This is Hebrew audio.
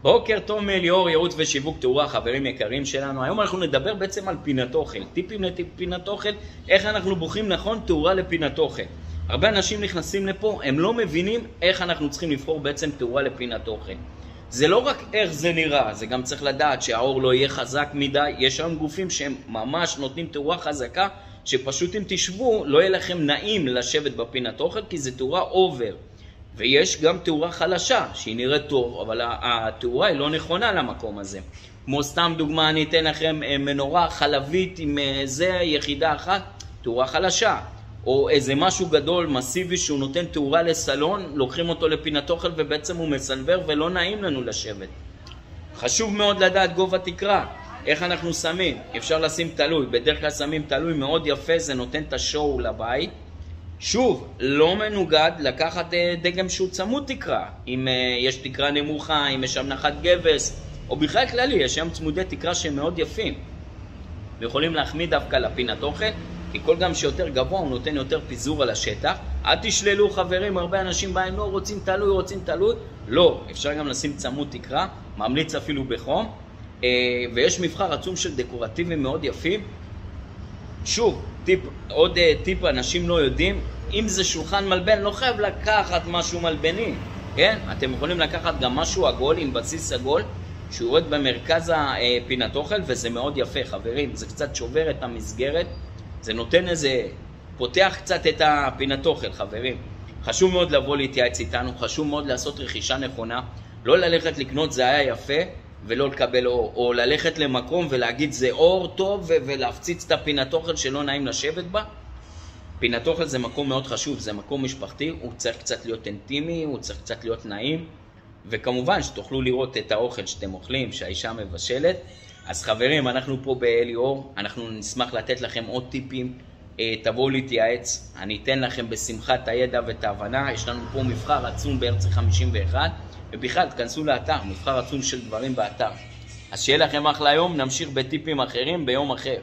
בוקר טוב מליאור, ייעוץ ושיווק תאורה, חברים יקרים שלנו. היום אנחנו נדבר בעצם על פינת אוכל, טיפים לפינת אוכל, איך אנחנו בוחרים נכון תאורה לפינת אוכל. הרבה אנשים נכנסים לפה, הם לא מבינים איך אנחנו צריכים לבחור בעצם תאורה לפינת אוכל. זה לא רק איך זה נראה, זה גם צריך לדעת שהאור לא יהיה חזק מדי. יש שם גופים שהם ממש נותנים תאורה חזקה, שפשוט אם תשבו לא יהיה לכם נעים לשבת בפינת אוכל, כי זה תאורה אובר. ויש גם תאורה חלשה שהיא נראית טוב, אבל התאורה היא לא נכונה למקום הזה. כמו סתם דוגמה, אני אתן לכם מנורה חלבית עם זה יחידה אחת, תאורה חלשה. או איזה משהו גדול, מסיבי, שהוא נותן תאורה לסלון, לוקחים אותו לפינת אוכל ובעצם הוא מסנבר ולא נעים לנו לשבת. חשוב מאוד לדעת גובה תקרה, איך אנחנו שמים. אפשר לשים תלוי, בדרך כלל שמים תלוי מאוד יפה, זה נותן את השואו לבית. שוב, לא מנוגד לקחת דגם שהוא צמוד תקרה. אם יש תקרה נמוכה, אם יש שם נחת גבס, או בכלל כללי, יש שם צמודי תקרה שהם מאוד יפים. ויכולים להחמיד דווקא לפינת אוכל, כי כל גם שיותר גבוה הוא נותן יותר פיזור על השטח. אל תשללו חברים, הרבה אנשים באים לא רוצים תלוי. לא, אפשר גם לשים צמוד תקרה, ממליץ אפילו בחום. ויש מבחר עצום של דקורטיבים מאוד יפים. שוב, עוד טיפ אנשים לא יודעים, אם זה שולחן מלבן, לא חייב לקחת משהו מלבני, כן? אתם יכולים לקחת גם משהו עגול עם בסיס עגול, שהוא יורד במרכז הפינת אוכל, וזה מאוד יפה חברים, זה קצת שובר את המסגרת, זה נותן פותח קצת את הפינת אוכל חברים. חשוב מאוד לבוא להתייעץ איתנו, חשוב מאוד לעשות רכישה נכונה, לא ללכת לקנות זה היה יפה, ולא לקבל אור, או ללכת למקום ולהגיד זה אור טוב ולהפציץ את הפינת אוכל שלא נעים לשבת בה. פינת אוכל זה מקום מאוד חשוב, זה מקום משפחתי, הוא צריך קצת להיות אינטימי, הוא צריך קצת להיות נעים, וכמובן שתוכלו לראות את האוכל שאתם אוכלים, שהאישה מבשלת. אז חברים, אנחנו פה באליאור, אנחנו נשמח לתת לכם עוד טיפים, תבואו להתייעץ, אני אתן לכם בשמחה את הידע ואת ההבנה. יש לנו פה מבחר עצום בארצי 51, ובכלל תכנסו לאתר, מבחר עצום של דברים באתר. אז שיהיה לכם אחלה יום, נמשיך בטיפים אחרים ביום אחר.